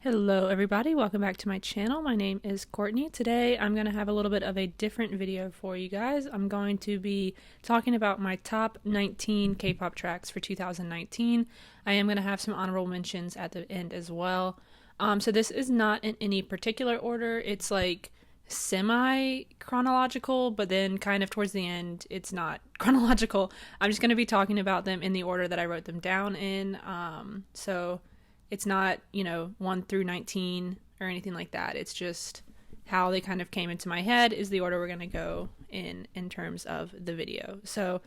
Hello everybody, welcome back to my channel. My name is Courtney. Today I'm going to have a little bit of a different video for you guys. I'm going to be talking about my top 19 K-pop tracks for 2019. I am going to have some honorable mentions at the end as well. So this is not in any particular order. It's like semi-chronological, but then kind of towards the end it's not chronological. I'm just going to be talking about them in the order that I wrote them down in. So it's not, 1 through 19 or anything like that. It's just how they kind of came into my head is the order we're going to go in terms of the video. So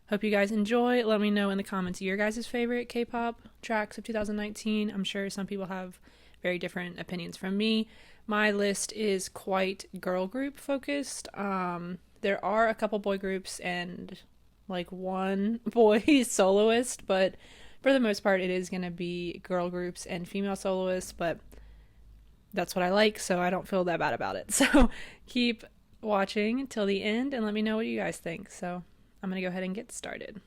hope you guys enjoy. Let me know in the comments your guys' favorite K-pop tracks of 2019. I'm sure some people have very different opinions from me. My list is quite girl group focused. There are a couple boy groups and like one boy soloist, but for the most part, it is going to be girl groups and female soloists, but that's what I like, so I don't feel that bad about it. So keep watching till the end and let me know what you guys think. So I'm going to go ahead and get started.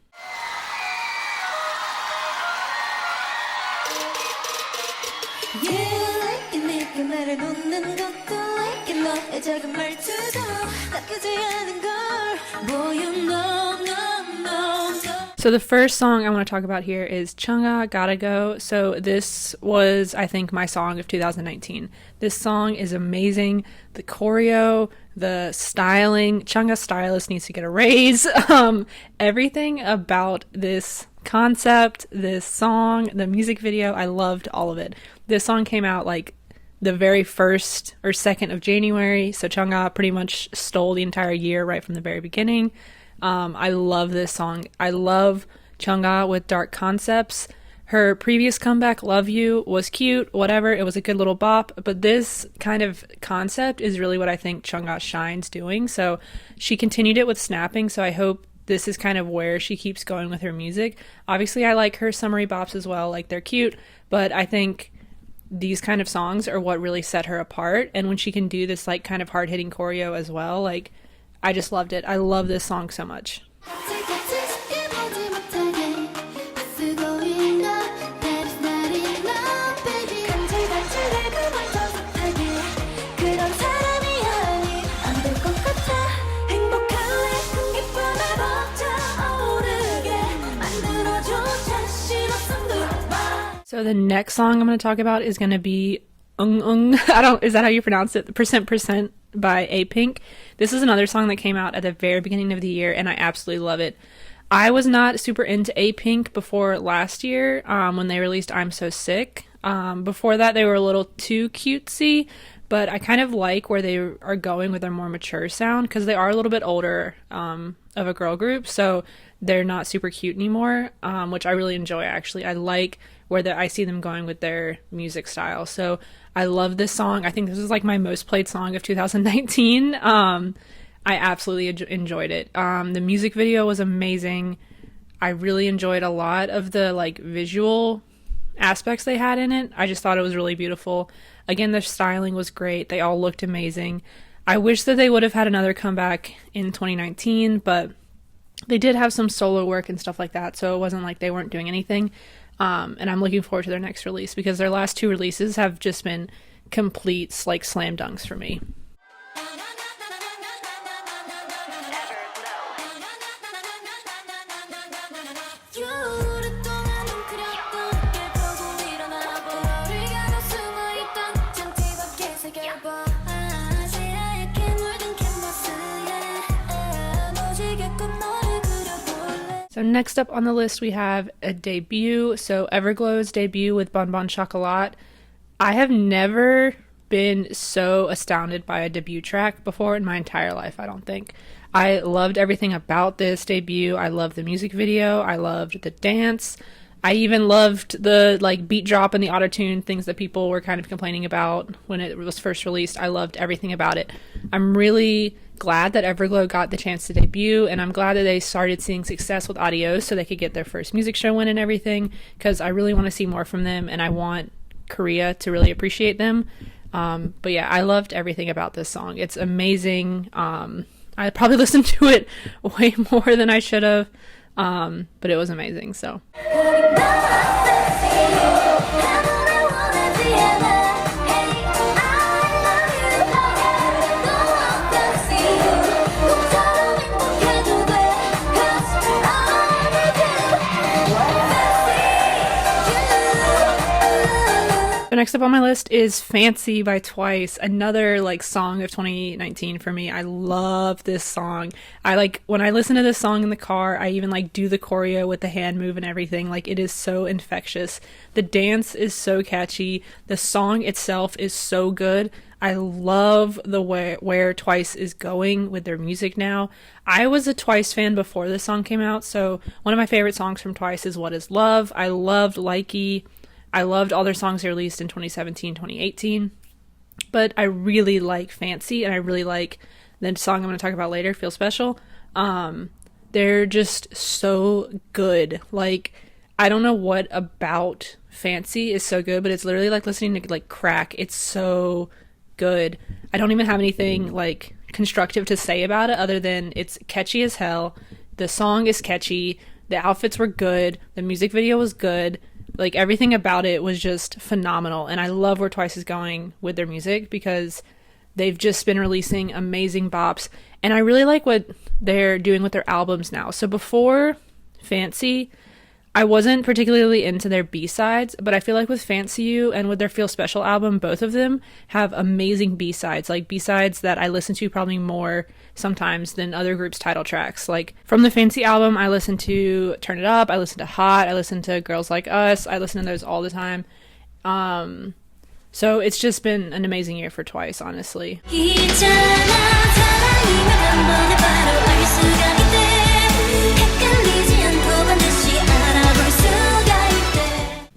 So the first song I want to talk about here is Chunga, Gotta Go. So this was, I think, my song of 2019. This song is amazing. The choreo, the styling, Chunga stylist needs to get a raise. Everything about this concept, this song, the music video, I loved all of it. This song came out like the very 1st or 2nd of January, so Chunga pretty much stole the entire year right from the very beginning. I love this song. I love Chunga with dark concepts. Her previous comeback, Love You, was cute, whatever. It was a good little bop, but this kind of concept is really what I think Chunga shines doing. So she continued it with Snapping, so I hope this is kind of where she keeps going with her music. Obviously, I like her summery bops as well. Like, they're cute, but I think these kind of songs are what really set her apart. And when she can do this like kind of hard-hitting choreo as well, like, I just loved it. I love this song so much. So the next song I'm going to talk about is going to be is that how you pronounce it? Percent by Apink. This is another song that came out at the very beginning of the year, and I absolutely love it. I was not super into Apink before last year when they released I'm So Sick. Before that, they were a little too cutesy, but I kind of like where they are going with their more mature sound because they are a little bit older of a girl group, so they're not super cute anymore, which I really enjoy, actually. I like where I see them going with their music style. So I love this song. I think this is like my most played song of 2019. I absolutely enjoyed it. The music video was amazing. I really enjoyed a lot of the like visual aspects they had in it. I just thought it was really beautiful. Again, their styling was great. They all looked amazing. I wish that they would have had another comeback in 2019, but they did have some solo work and stuff like that, so it wasn't like they weren't doing anything. And I'm looking forward to their next release because their last 2 releases have just been complete like slam dunks for me. So next up on the list we have a debut, so Everglow's debut with Bon Bon Chocolat. I have never been so astounded by a debut track before in my entire life, I don't think. I loved everything about this debut. I loved the music video. I loved the dance. I even loved the like beat drop and the auto-tune, things that people were kind of complaining about when it was first released. I loved everything about it. I'm really glad that Everglow got the chance to debut, and I'm glad that they started seeing success with Adios so they could get their first music show win and everything, because I really want to see more from them and I want Korea to really appreciate them. But yeah, I loved everything about this song. It's amazing. I probably listened to it way more than I should have, but it was amazing. So So next up on my list is Fancy by Twice, another like song of 2019 for me. I love this song. I like when I listen to this song in the car, I even like do the choreo with the hand move and everything. Like it is so infectious. The dance is so catchy. The song itself is so good. I love the way where Twice is going with their music now. I was a Twice fan before this song came out, so one of my favorite songs from Twice is What Is Love. I loved Likey. I loved all their songs they released in 2017, 2018. But I really like Fancy, and I really like the song I'm going to talk about later, Feel Special. They're just so good. Like, I don't know what about Fancy is so good, but it's literally like listening to like crack. It's so good. I don't even have anything like constructive to say about it other than it's catchy as hell. The song is catchy. The outfits were good. The music video was good. Like everything about it was just phenomenal. And I love where Twice is going with their music because they've just been releasing amazing bops. And I really like what they're doing with their albums now. So before Fancy, I wasn't particularly into their B-sides, but I feel like with Fancy You and with their Feel Special album, both of them have amazing B-sides, like B-sides that I listen to probably more sometimes than other groups' title tracks. Like from the Fancy album, I listen to Turn It Up, I listen to Hot, I listen to Girls Like Us, I listen to those all the time. So it's just been an amazing year for Twice, honestly.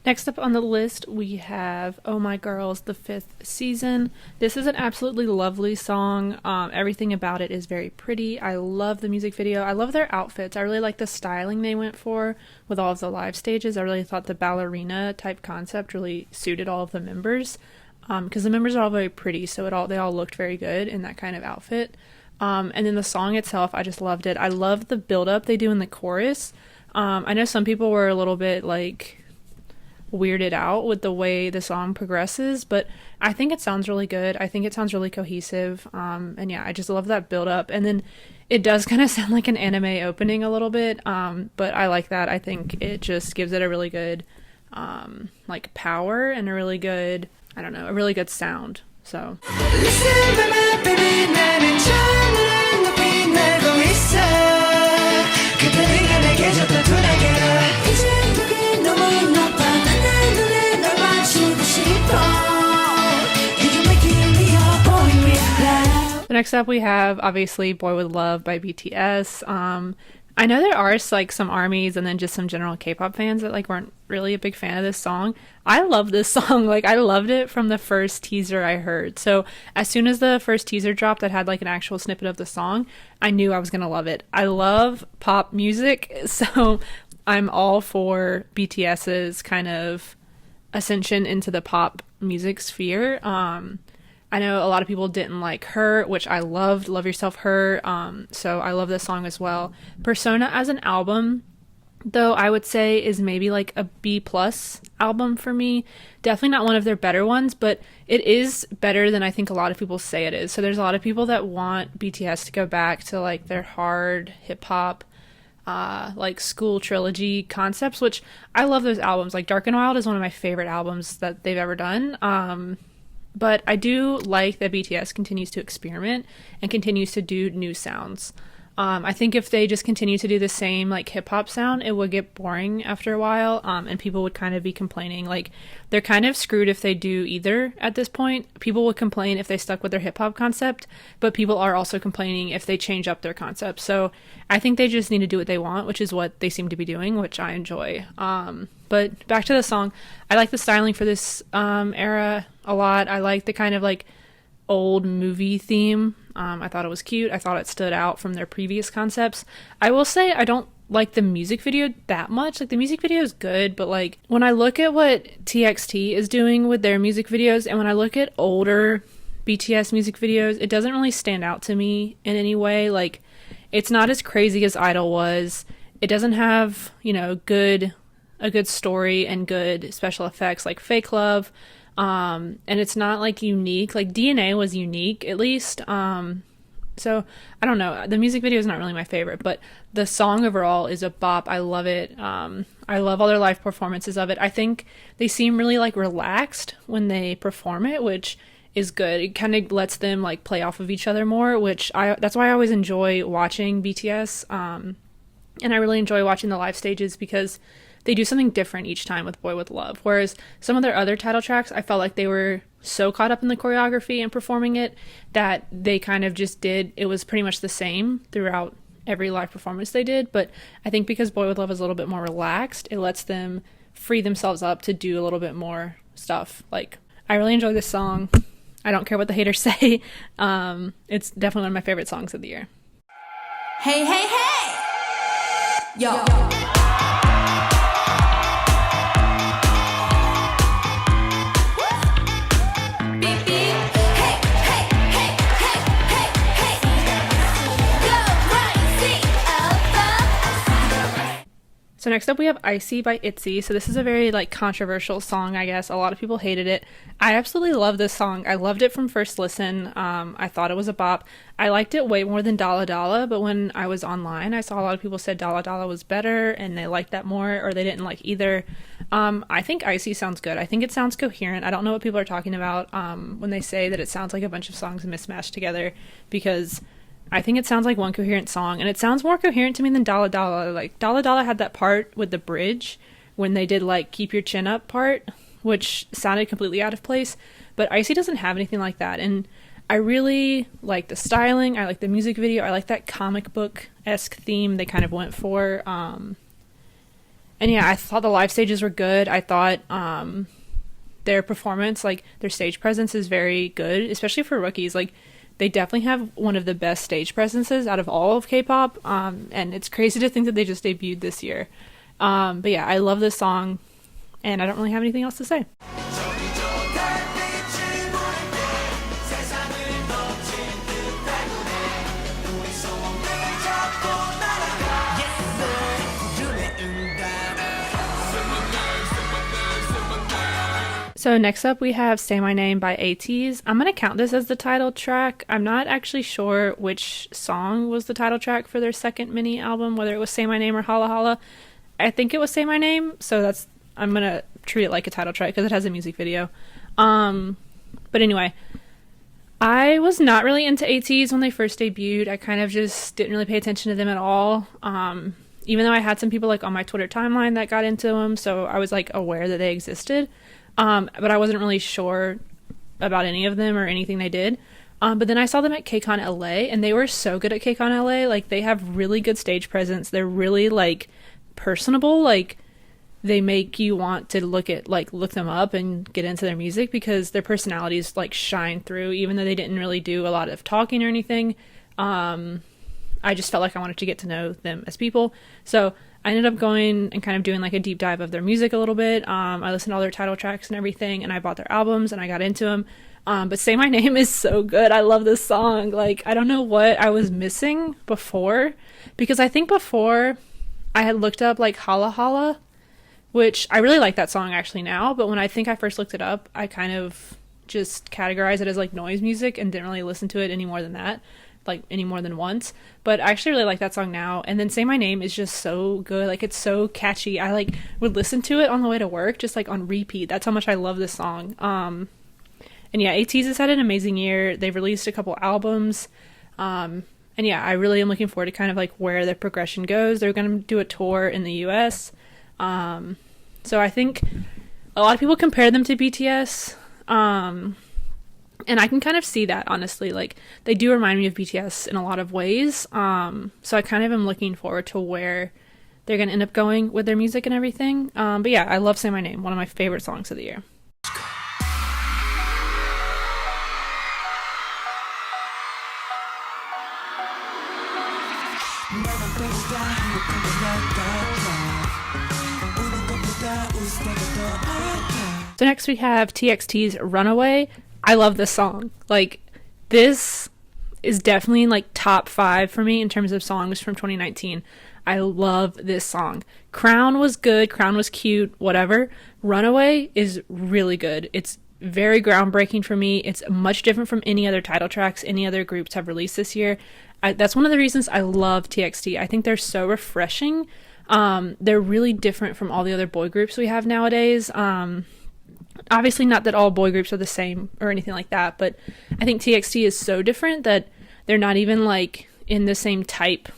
Next up on the list, we have Oh My Girls, the 5th season. This is an absolutely lovely song. Everything about it is very pretty. I love the music video. I love their outfits. I really like the styling they went for with all of the live stages. I really thought the ballerina type concept really suited all of the members because the members are all very pretty, so they all looked very good in that kind of outfit. And then the song itself, I just loved it. I love the build-up they do in the chorus. I know some people were a little bit like weirded out with the way the song progresses, but I think it sounds really good. I think it sounds really cohesive. And yeah, I just love that build up. And then it does kind of sound like an anime opening a little bit. But I like that. I think it just gives it a really good like power and a really good, I don't know, a really good sound. So next up we have obviously Boy With Love by BTS. I know there are like some ARMYs and then just some general K-pop fans that like weren't really a big fan of this song. I love this song. Like I loved it from the first teaser I heard. So as soon as the first teaser dropped that had like an actual snippet of the song, I knew I was gonna love it. I love pop music, so I'm all for BTS's kind of ascension into the pop music sphere. I know a lot of people didn't like Her, which I loved. Love Yourself, Her. So I love this song as well. Persona as an album, though, I would say is maybe like a B+ album for me. Definitely not one of their better ones, but it is better than I think a lot of people say it is. So there's a lot of people that want BTS to go back to like their hard hip hop, like school trilogy concepts, which I love those albums. Like Dark and Wild is one of my favorite albums that they've ever done. But I do like that BTS continues to experiment and continues to do new sounds. I think if they just continue to do the same like hip hop sound, it would get boring after a while, and people would kind of be complaining. Like they're kind of screwed if they do either at this point. People would complain if they stuck with their hip hop concept, but people are also complaining if they change up their concept. So I think they just need to do what they want, which is what they seem to be doing, which I enjoy. But back to the song, I like the styling for this era a lot. I like the kind of like old movie theme. I thought it was cute. I thought it stood out from their previous concepts. I will say I don't like the music video that much. Like the music video is good, but like when I look at what TXT is doing with their music videos and when I look at older BTS music videos, it doesn't really stand out to me in any way. Like it's not as crazy as Idol was. It doesn't have, you know, a good story and good special effects like Fake Love. And it's not like unique. Like DNA was unique at least. So I don't know. The music video is not really my favorite, but the song overall is a bop. I love it. I love all their live performances of it. I think they seem really like relaxed when they perform it, which is good. It kind of lets them like play off of each other more, which that's why I always enjoy watching BTS. And I really enjoy watching the live stages because they do something different each time with Boy With Love. Whereas some of their other title tracks, I felt like they were so caught up in the choreography and performing it that they kind of just it was pretty much the same throughout every live performance they did. But I think because Boy With Love is a little bit more relaxed, it lets them free themselves up to do a little bit more stuff. Like, I really enjoy this song. I don't care what the haters say. It's definitely one of my favorite songs of the year. Hey, hey, hey! Yo. So next up we have Icy by ITZY. So this is a very like controversial song, I guess. A lot of people hated it. I absolutely love this song. I loved it from first listen. I thought it was a bop. I liked it way more than Dala Dala, but when I was online, I saw a lot of people said Dala Dala was better and they liked that more, or they didn't like either. I think Icy sounds good. I think it sounds coherent. I don't know what people are talking about when they say that it sounds like a bunch of songs mismatched together, because I think it sounds like one coherent song, and it sounds more coherent to me than Dala Dala. Like, Dala Dala had that part with the bridge when they did, like, Keep Your Chin Up part, which sounded completely out of place, but Icy doesn't have anything like that, and I really like the styling, I like the music video, I like that comic book-esque theme they kind of went for, and yeah, I thought the live stages were good. I thought, their performance, like, their stage presence is very good, especially for rookies. Like, they definitely have one of the best stage presences out of all of K-pop, and it's crazy to think that they just debuted this year. But yeah, I love this song, and I don't really have anything else to say. So next up we have Say My Name by ATEEZ. I'm going to count this as the title track. I'm not actually sure which song was the title track for their second mini album, whether it was Say My Name or Holla Holla. I think it was Say My Name, so I'm going to treat it like a title track because it has a music video. But anyway, I was not really into ATEEZ when they first debuted. I kind of just didn't really pay attention to them at all. Even though I had some people like on my Twitter timeline that got into them, so I was like aware that they existed. But I wasn't really sure about any of them or anything they did. But then I saw them at KCON LA, and they were so good at KCON LA. Like, they have really good stage presence. They're really, like, personable. Like, they make you want to look them up and get into their music because their personalities, like, shine through, even though they didn't really do a lot of talking or anything. I just felt like I wanted to get to know them as people. So I ended up going and kind of doing like a deep dive of their music a little bit. I listened to all their title tracks and everything, and I bought their albums and I got into them. But Say My Name is so good. I love this song. Like, I don't know what I was missing before, because I think before I had looked up like Holla Holla, which I really like that song actually now, but when I think I first looked it up, I kind of just categorized it as like noise music and didn't really listen to it any more than that. Like any more than once, but I actually really like that song now. And then Say My Name is just so good. Like, it's so catchy. I like would listen to it on the way to work, just like on repeat. That's how much I love this song. And yeah, ATEEZ has had an amazing year. They've released a couple albums, and yeah, I really am looking forward to kind of like where their progression goes. They're going to do a tour in the US, so I think a lot of people compare them to BTS, and I can kind of see that, honestly. Like, they do remind me of BTS in a lot of ways. So I kind of am looking forward to where they're going to end up going with their music and everything. But yeah, I love Say My Name, one of my favorite songs of the year. So next we have TXT's Runaway. I love this song. Like, this is definitely like top 5 for me in terms of songs from 2019. I love this song. Crown was good, Crown was cute, whatever. Runaway is really good. It's very groundbreaking for me. It's much different from any other title tracks any other groups have released this year. That's one of the reasons I love TXT. I think they're so refreshing. They're really different from all the other boy groups we have nowadays. Obviously not that all boy groups are the same or anything like that, but I think TXT is so different that they're not even like in the same type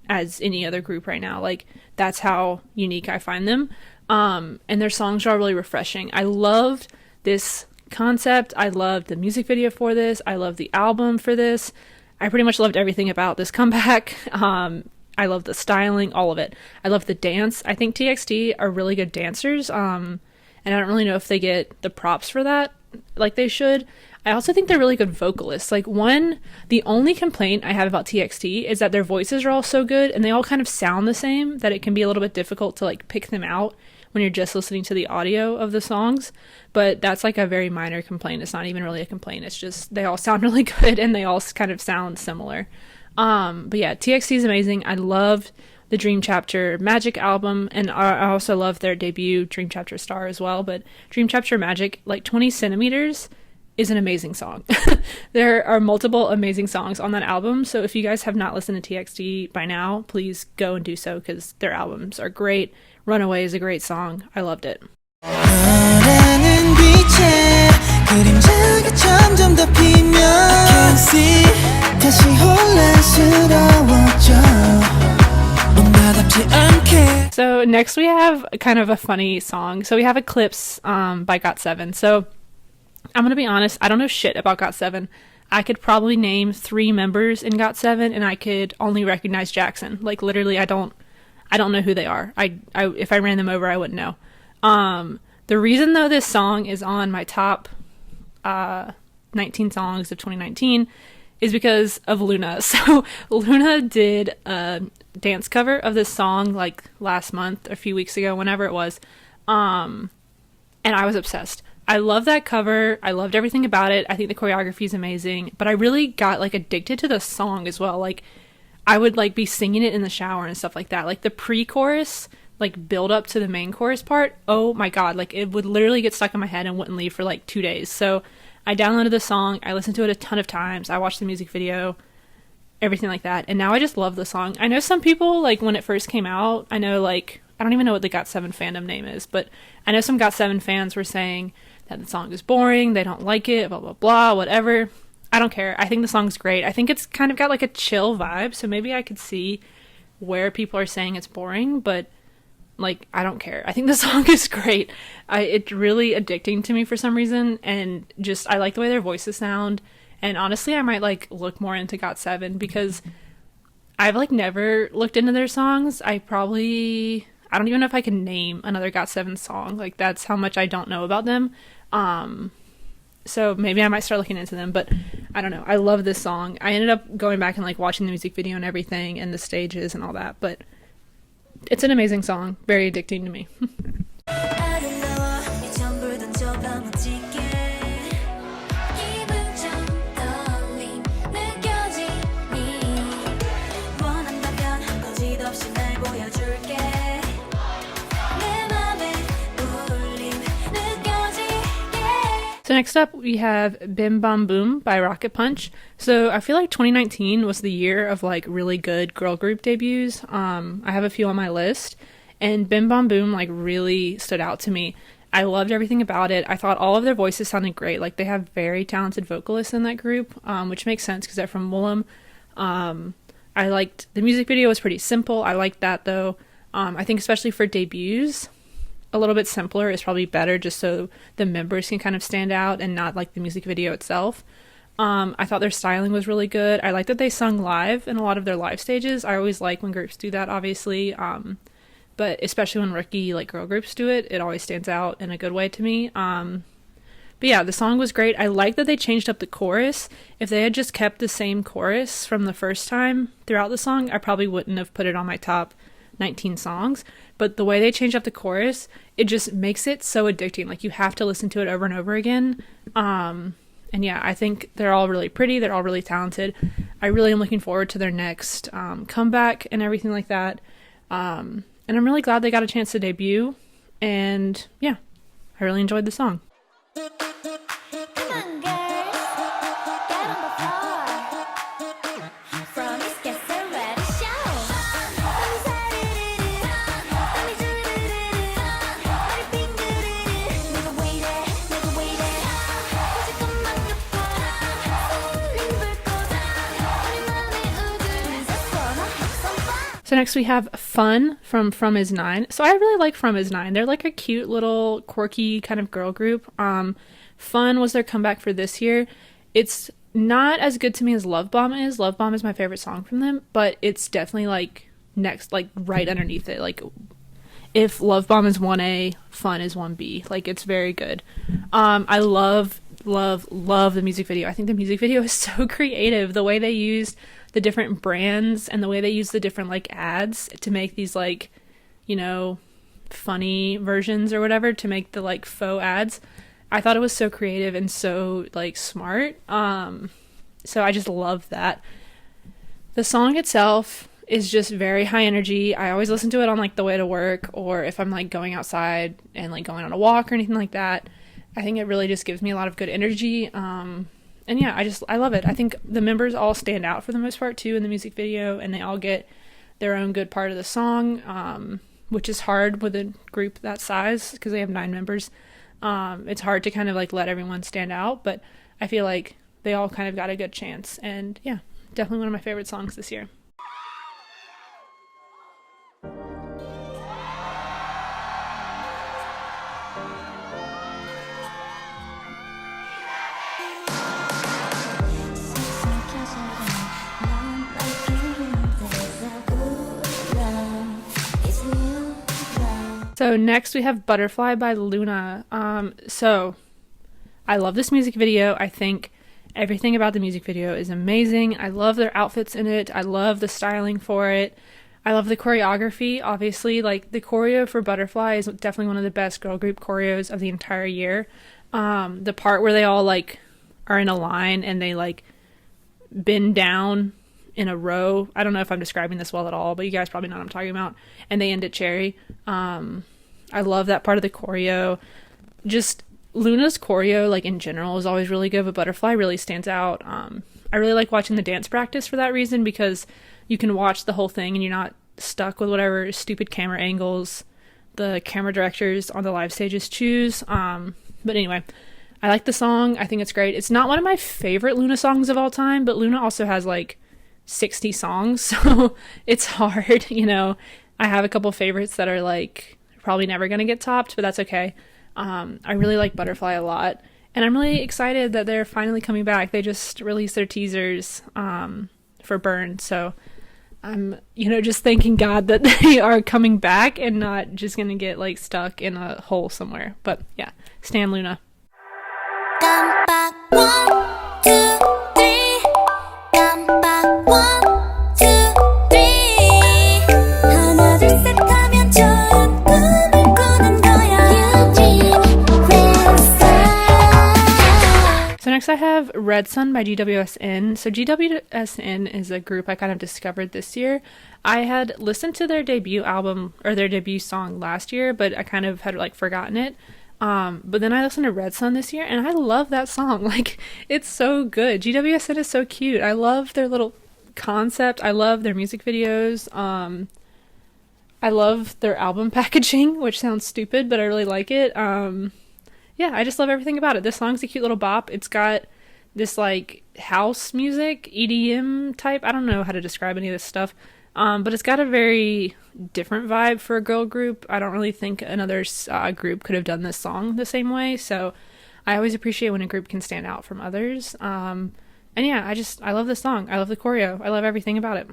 as any other group right now. Like, that's how unique I find them. And their songs are really refreshing. I loved this concept. I loved the music video for this. I loved the album for this. I pretty much loved everything about this comeback. I love the styling, all of it. I love the dance. I think TXT are really good dancers. And I don't really know if they get the props for that like they should. I also think they're really good vocalists. Like, the only complaint I have about TXT is that their voices are all so good and they all kind of sound the same that it can be a little bit difficult to like pick them out when you're just listening to the audio of the songs. But that's like a very minor complaint. It's not even really a complaint. It's just they all sound really good and they all kind of sound similar. But yeah, TXT is amazing. I loved the Dream Chapter Magic album, and I also love their debut Dream Chapter Star as well. But Dream Chapter Magic, like 20 Centimeters, is an amazing song. There are multiple amazing songs on that album, so if you guys have not listened to TXT by now, please go and do so because their albums are great. Runaway is a great song. I loved it. So next we have kind of a funny song. So we have Eclipsed by GOT7. So I'm going to be honest, I don't know shit about GOT7. I could probably name 3 members in GOT7 and I could only recognize Jackson. Like, literally, I don't know who they are. If I ran them over, I wouldn't know. The reason though this song is on my top 19 songs of 2019 is because of Luna. So Luna did a dance cover of this song like last month, a few weeks ago, whenever it was. And I was obsessed. I love that cover. I loved everything about it. I think the choreography is amazing, but I really got like addicted to the song as well. Like, I would like be singing it in the shower and stuff like that. Like the pre-chorus, like build up to the main chorus part. Oh my God. Like, it would literally get stuck in my head and wouldn't leave for like 2 days. So I downloaded the song. I listened to it a ton of times. I watched the music video, everything like that. And now I just love the song. I know some people, like when it first came out, I know like, I don't even know what the GOT7 fandom name is, but I know some GOT7 fans were saying that the song is boring, they don't like it, blah, blah, blah, whatever. I don't care. I think the song's great. I think it's kind of got like a chill vibe, so maybe I could see where people are saying it's boring, but like, I don't care. I think the song is great. It's really addicting to me for some reason, and just, I like the way their voices sound, and honestly, I might like look more into GOT7 because I've like never looked into their songs. I don't even know if I can name another GOT7 song. Like, that's how much I don't know about them. So maybe I might start looking into them, but I don't know. I love this song. I ended up going back and like watching the music video and everything and the stages and all that, but it's an amazing song. Very addicting to me. So next up, we have Bim Bam Boom by Rocket Punch. So I feel like 2019 was the year of like really good girl group debuts. I have a few on my list, and Bim Bam Boom like really stood out to me. I loved everything about it. I thought all of their voices sounded great. Like, they have very talented vocalists in that group, which makes sense because they're from Woolham. I liked the music video was pretty simple. I liked that though. I think especially for debuts, a little bit simpler is probably better, just so the members can kind of stand out and not like the music video itself. I thought their styling was really good. I like that they sung live in a lot of their live stages. I always like when groups do that, obviously, but especially when rookie like girl groups do it, it always stands out in a good way to me. But yeah, the song was great. I like that they changed up the chorus. If they had just kept the same chorus from the first time throughout the song, I probably wouldn't have put it on my top 19 songs. But the way they changed up the chorus, it just makes it so addicting. Like, you have to listen to it over and over again. And yeah, I think they're all really pretty. They're all really talented. I really am looking forward to their next comeback and everything like that. And I'm really glad they got a chance to debut. And yeah, I really enjoyed the song. Come on, girls, get on the floor. From East get so ready, show. Let me 내가 왜 이래, 내가 왜 이래. 조금만 더 설렘 불 거다. 우리 맘에 우주를 섞어놔. Have some fun. So next we have Fun from Is Nine. So I really like From Is Nine. They're like a cute little quirky kind of girl group. Fun was their comeback for this year. It's not as good to me as Love Bomb is. Love Bomb is my favorite song from them, but it's definitely like next, like right underneath it. Like if Love Bomb is 1A, Fun is 1B. Like it's very good. I love the music video. I think the music video is so creative. The way they used the different brands and the way they use the different like ads to make these like, you know, funny versions or whatever to make the like faux ads. I thought it was so creative and so like smart. So I just love that. The song itself is just very high energy. I always listen to it on like the way to work or if I'm like going outside and like going on a walk or anything like that. I think it really just gives me a lot of good energy. And yeah, I love it. I think the members all stand out for the most part too in the music video, and they all get their own good part of the song, which is hard with a group that size because they have 9 members. It's hard to kind of like let everyone stand out, but I feel like they all kind of got a good chance. And yeah, definitely one of my favorite songs this year. So next we have Butterfly by Luna. So I love this music video. I think everything about the music video is amazing. I love their outfits in it. I love the styling for it. I love the choreography. Obviously, like the choreo for Butterfly is definitely one of the best girl group choreos of the entire year. The part where they all like are in a line and they like bend down in a row. I don't know if I'm describing this well at all, but you guys probably know what I'm talking about. And they end at cherry. I love that part of the choreo. Just Luna's choreo, like in general, is always really good, but Butterfly really stands out. I really like watching the dance practice for that reason, because you can watch the whole thing and you're not stuck with whatever stupid camera angles the camera directors on the live stages choose. But anyway, I like the song. I think it's great. It's not one of my favorite Luna songs of all time, but Luna also has like 60 songs, so it's hard, you know. I have a couple favorites that are like probably never gonna get topped, but that's okay. I really like Butterfly a lot, and I'm really excited that they're finally coming back. They just released their teasers for Burn, so I'm, you know, just thanking God that they are coming back and not just gonna get like stuck in a hole somewhere. But yeah, stan Luna. 깜빡 1, 2, 3 깜빡 1, 2, 3 하나 둘 셋 하면 좋은 꿈을 꾸는 거야 You dream red sun. So next I have Red Sun by GWSN. So GWSN is a group I kind of discovered this year. I had listened to their debut album or their debut song last year, but I kind of had like forgotten it. But then I listened to Red Sun this year and I love that song. Like, it's so good. GWSN is so cute. I love their little concept. I love their music videos. I love their album packaging, which sounds stupid, but I really like it. Yeah, I just love everything about it. This song's a cute little bop. It's got this like house music, EDM type. I don't know how to describe any of this stuff. But it's got a very different vibe for a girl group. I don't really think another group could have done this song the same way. So I always appreciate when a group can stand out from others. And yeah, I love this song. I love the choreo. I love everything about it.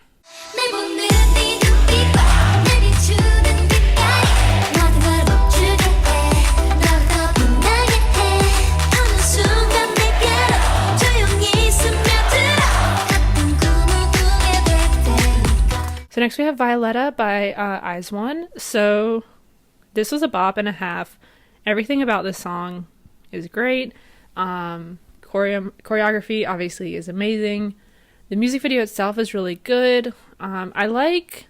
So next we have Violetta by One. So this was a bop and a half. Everything about this song is great. Choreography obviously is amazing. The music video itself is really good. I like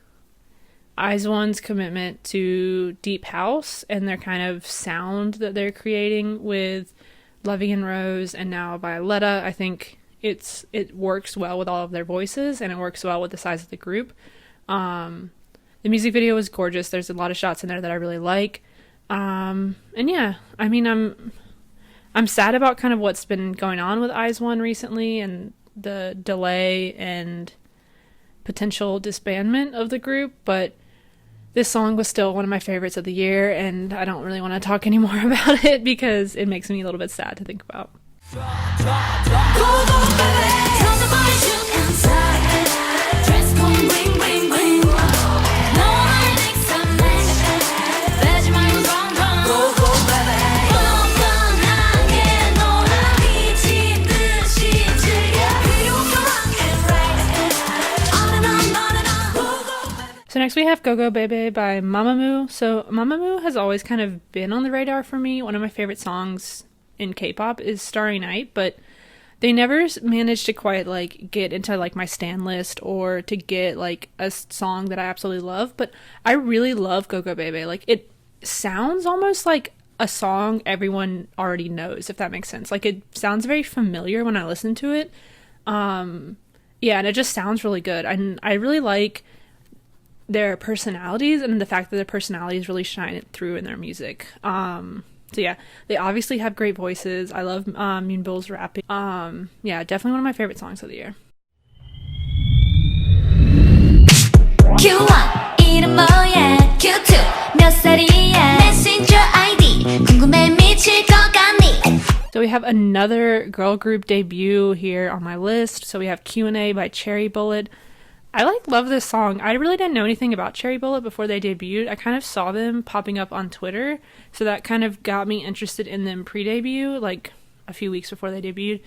One's commitment to deep house and their kind of sound that they're creating with Lovey and Rose, and now Violetta. I think it works well with all of their voices, and it works well with the size of the group. The music video was gorgeous. There's a lot of shots in there that I really like. And yeah, I mean, I'm sad about kind of what's been going on with IZ*ONE recently, and the delay and potential disbandment of the group, but this song was still one of my favorites of the year, and I don't really want to talk anymore about it because it makes me a little bit sad to think about. So next we have Go Go Bebe by Mamamoo. So Mamamoo has always kind of been on the radar for me. One of my favorite songs in K-pop is Starry Night, but they never managed to quite like get into like my stan list or to get like a song that I absolutely love. But I really love Go Go Bebe. Like, it sounds almost like a song everyone already knows, if that makes sense. Like, it sounds very familiar when I listen to it. Yeah, and it just sounds really good. And I really like their personalities and the fact that their personalities really shine it through in their music. So yeah, they obviously have great voices. I love Moonbill's rapping. Yeah, definitely one of my favorite songs of the year. Q1 이름 뭐야 Q2 몇 살이야 Messenger ID 궁금해 미칠 것 같니. So we have another girl group debut here on my list. So we have Q&A by Cherry Bullet. I love this song. I really didn't know anything about Cherry Bullet before they debuted. I kind of saw them popping up on Twitter, so that kind of got me interested in them pre-debut, like a few weeks before they debuted.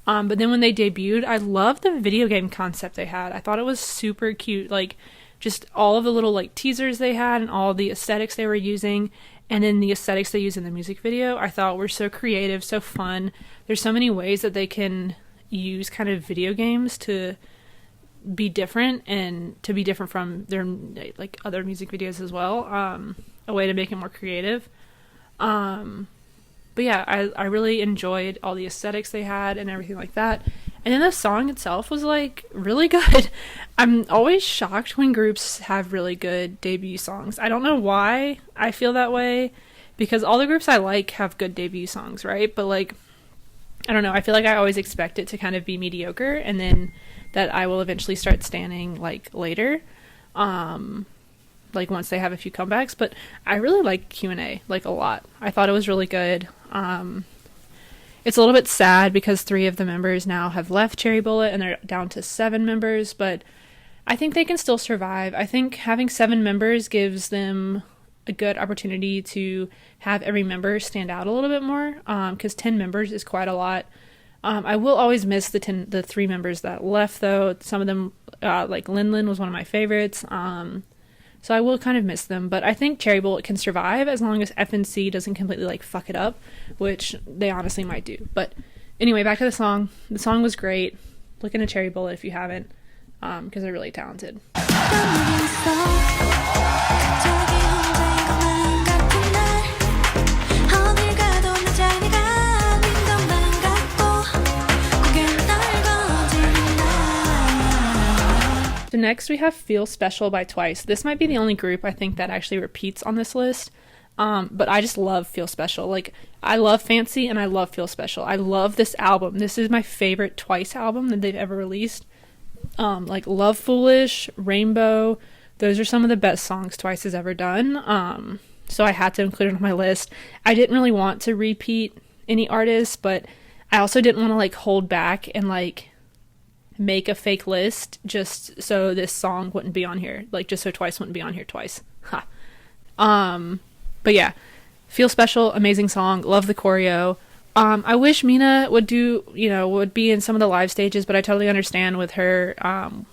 But then when they debuted, I loved the video game concept they had. I thought it was super cute, like just all of the little like teasers they had and all the aesthetics they were using, and then the aesthetics they used in the music video, I thought were so creative, so fun. There's so many ways that they can use kind of video games to be different and to be different from their like other music videos as well. A way to make it more creative. But yeah, I really enjoyed all the aesthetics they had and everything like that. And then the song itself was like really good. I'm always shocked when groups have really good debut songs. I don't know why I feel that way, because all the groups I like have good debut songs, right? But like, I don't know, I feel like I always expect it to kind of be mediocre, and then that I will eventually start standing like later, like once they have a few comebacks. But I really like Q&A like a lot. I thought it was really good. It's a little bit sad because 3 of the members now have left Cherry Bullet and they're down to 7 members, but I think they can still survive. I think having 7 members gives them a good opportunity to have every member stand out a little bit more, because 10 members is quite a lot. I will always miss the 3 members that left, though. Some of them, like Lin Lin was one of my favorites. So I will kind of miss them. But I think Cherry Bullet can survive as long as FNC doesn't completely like fuck it up, which they honestly might do. But anyway, back to the song. The song was great. Look into Cherry Bullet if you haven't, because they're really talented. So next we have Feel Special by Twice. This might be the only group I think that actually repeats on this list. But I just love Feel Special. Like, I love Fancy and I love Feel Special. I love this album. This is my favorite Twice album that they've ever released. Like Love Foolish, Rainbow, those are some of the best songs Twice has ever done. So I had to include it on my list. I didn't really want to repeat any artists, but I also didn't want to like hold back and like make a fake list just so this song wouldn't be on here, like just so Twice wouldn't be on here twice. But yeah, Feel Special, amazing song, love the choreo. I wish Mina would be in some of the live stages, but I totally understand with her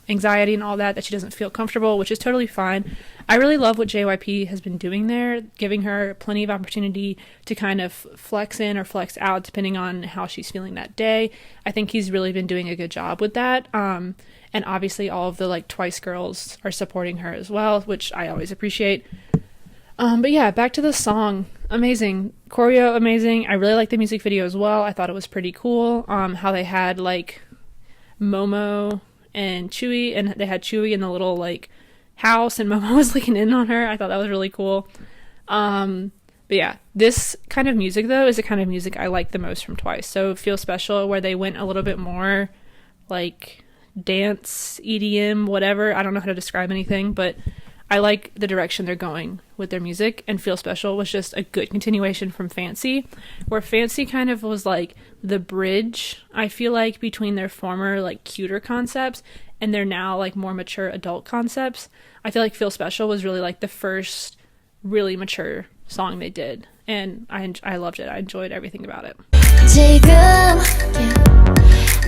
anxiety and all that she doesn't feel comfortable, which is totally fine. I really love what JYP has been doing there, giving her plenty of opportunity to kind of flex in or flex out depending on how she's feeling that day. I think he's really been doing a good job with that. And obviously all of the like Twice girls are supporting her as well, which I always appreciate. But yeah, back to the song. Amazing. Choreo, amazing. I really like the music video as well. I thought it was pretty cool. How they had like Momo and Chewy, and they had Chewy in the little like house, and Momo was looking in on her. I thought that was really cool. But yeah, this kind of music though is the kind of music I like the most from Twice. So Feel Special, where they went a little bit more like dance, EDM, whatever. I don't know how to describe anything, but I like the direction they're going with their music, and Feel Special was just a good continuation from Fancy, where Fancy kind of was like the bridge, I feel like, between their former like cuter concepts and their now like more mature adult concepts. I feel like Feel Special was really like the first really mature song they did, and I loved it. I enjoyed everything about it. 지금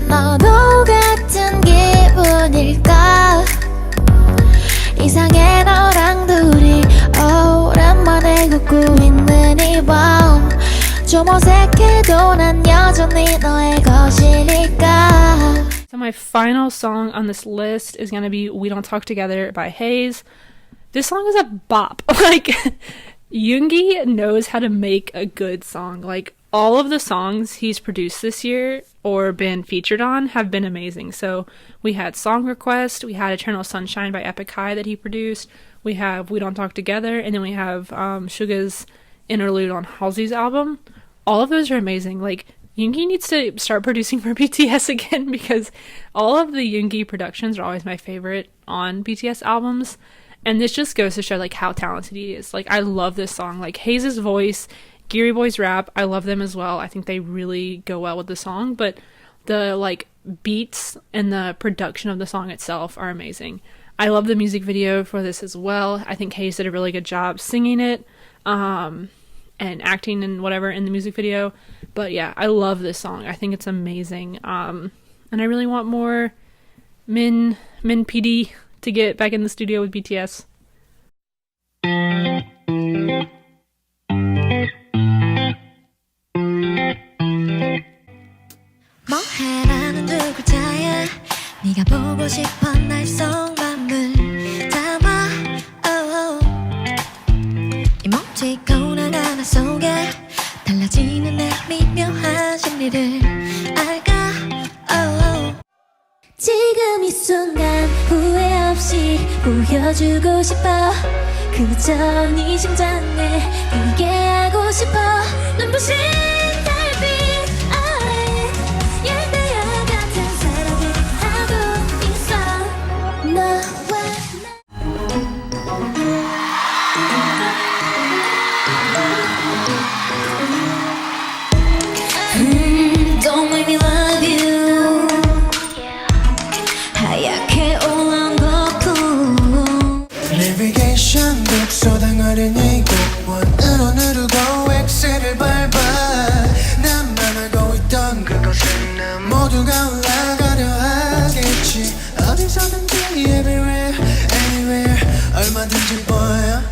너도 같은 기분일까 이상해 너랑 둘이 오랜만에 걷고 있는 이 밤 좀 어색해도 난 여전히 너의 것이니까. So my final song on this list is gonna be We Don't Talk Together by Hayes. This song is a bop. Like, Yoongi knows how to make a good song. Like, all of the songs he's produced this year or been featured on have been amazing. So we had Song Request, we had Eternal Sunshine by Epic High that he produced, we have We Don't Talk Together, and then we have Suga's interlude on Halsey's album. All of those are amazing. Like, Yoongi needs to start producing for BTS again, because all of the Yoongi productions are always my favorite on BTS albums. And this just goes to show like how talented he is. Like, I love this song. Like, Hayes' voice, Geary Boy's rap, I love them as well. I think they really go well with the song, but the like beats and the production of the song itself are amazing. I love the music video for this as well. I think Hayes did a really good job singing it, and acting and whatever in the music video. But yeah, I love this song. I think it's amazing. And I really want more Min PD to get back in the studio with BTS. 뭐해라는 두 글자야 네가 보고 싶어 날 속마음을 담아 이모티콘 하나 속에 달라지는 내 미묘한 심리를 알까 지금 이 순간 후회 없이 보여주고 싶어 그저 네 심장에 이게 하고 싶어 눈부신 달빛 아래 열매와 같은 사랑을 하고 있어 너와 Don't make me love you 하얗게 올라온 거품 내비게이션 독서당하는 이곳 원으로 누르고 X를 밟아 나만 알고 있던 그것은 나 모두가 올라가려 하겠지 어디서든지 everywhere anywhere 얼마든지 보여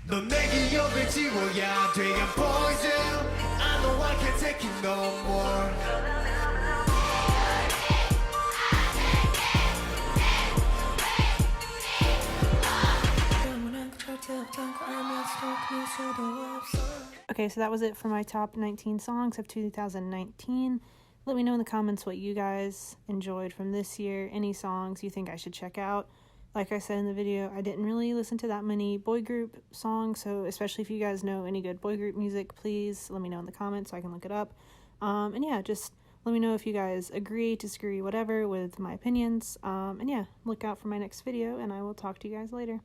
넌 내 기억을 지워야 돼 I'm poison I know I can't take it no more Okay, so that was it for my top 19 songs of 2019. Let me know in the comments what you guys enjoyed from this year, any songs you think I should check out. Like I said in the video, I didn't really listen to that many boy group songs, so especially if you guys know any good boy group music, please let me know in the comments so I can look it up. And yeah, just let me know if you guys agree, disagree, whatever with my opinions. And yeah, look out for my next video, and I will talk to you guys later.